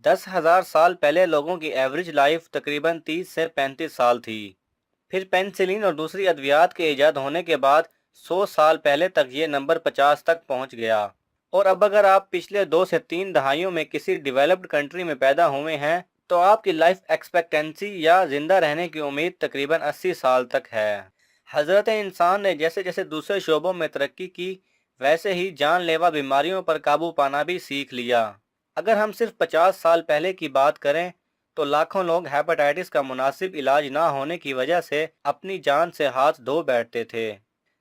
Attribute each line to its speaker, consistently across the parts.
Speaker 1: 10,000 साल पहले लोगों की एवरेज लाइफ तकरीबन 30 से 35 साल थी। फिर पेनिसिलिन और दूसरी अद्वियात के ईजाद होने के बाद 100 साल पहले तक ये नंबर 50 तक पहुंच गया। और अब अगर आप पिछले 2 से 3 दहाइयों में किसी डेवलप्ड कंट्री में पैदा हुए हैं तो आपकी लाइफ एक्सपेक्टेंसी या जिंदा रहने की उम्मीद तकरीबन 80 साल तक है। हजरत इंसान ने जैसे जैसे दूसरे शोबों में तरक्की की, वैसे ही जानलेवा बीमारियों पर काबू पाना भी सीख लिया। अगर हम सिर्फ 50 साल पहले की बात करें तो लाखों लोग हेपेटाइटिस का मुनासिब इलाज ना होने की वजह से अपनी जान से हाथ धो बैठते थे।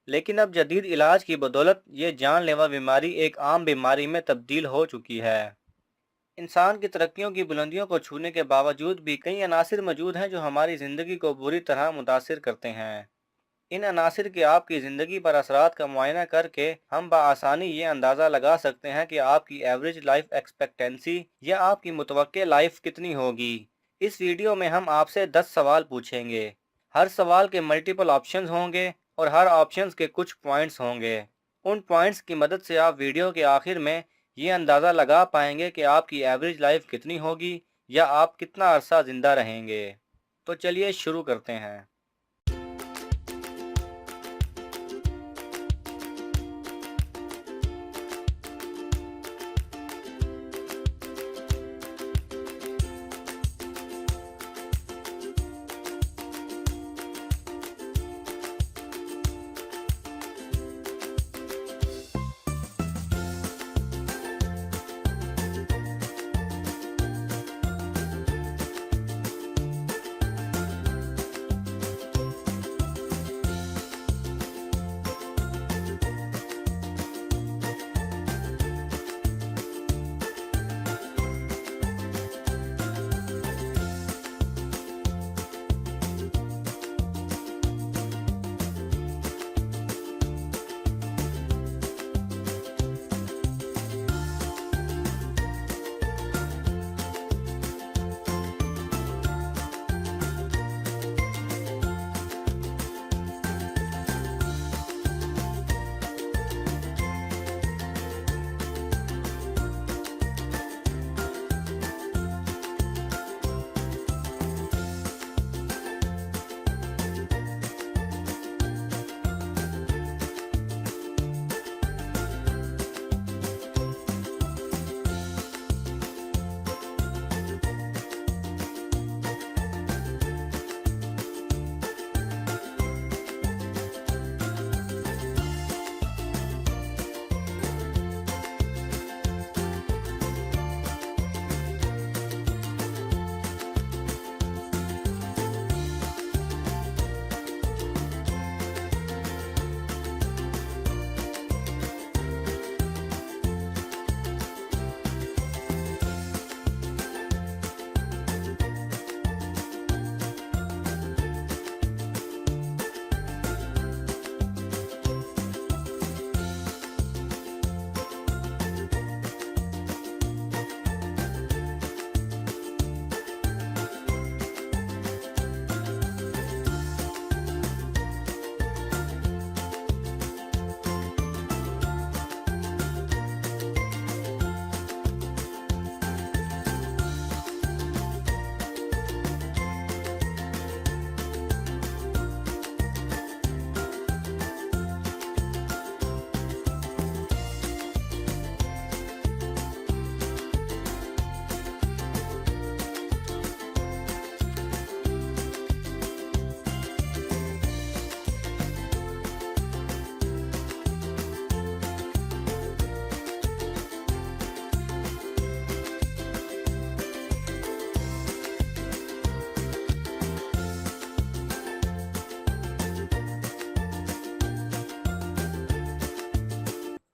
Speaker 1: लेकिन अब जदीद इलाज की बदौलत ये जानलेवा बीमारी एक आम बीमारी में तब्दील हो चुकी है। इंसान की तरक्कियों की बुलंदियों को छूने के बावजूद भी कई अनासिर मौजूद हैं जो हमारी ज़िंदगी को बुरी तरह मुतासिर करते हैं। इन अनासिर के आपकी ज़िंदगी पर असरात का मुआयना करके हम बआसानी ये अंदाज़ा लगा सकते हैं कि आपकी एवरेज लाइफ एक्सपेक्टेंसी या आपकी मुतवक्के लाइफ कितनी होगी। इस वीडियो में हम आपसे 10 सवाल पूछेंगे। हर सवाल के मल्टीपल ऑप्शंस होंगे और हर ऑप्शंस के कुछ पॉइंट्स होंगे। उन पॉइंट्स की मदद से आप वीडियो के आखिर में ये अंदाज़ा लगा पाएंगे कि आपकी एवरेज लाइफ कितनी होगी या आप कितना अरसा ज़िंदा रहेंगे। तो चलिए शुरू करते हैं।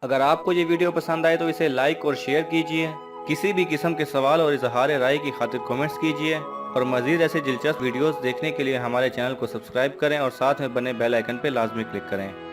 Speaker 1: अगर आपको ये वीडियो पसंद आए तो इसे लाइक और शेयर कीजिए। किसी भी किस्म के सवाल और इजहार राय की खातिर कमेंट्स कीजिए और मज़ीद ऐसे दिलचस्प वीडियोस देखने के लिए हमारे चैनल को सब्सक्राइब करें और साथ में बने बेल आइकन पर लाजमी क्लिक करें।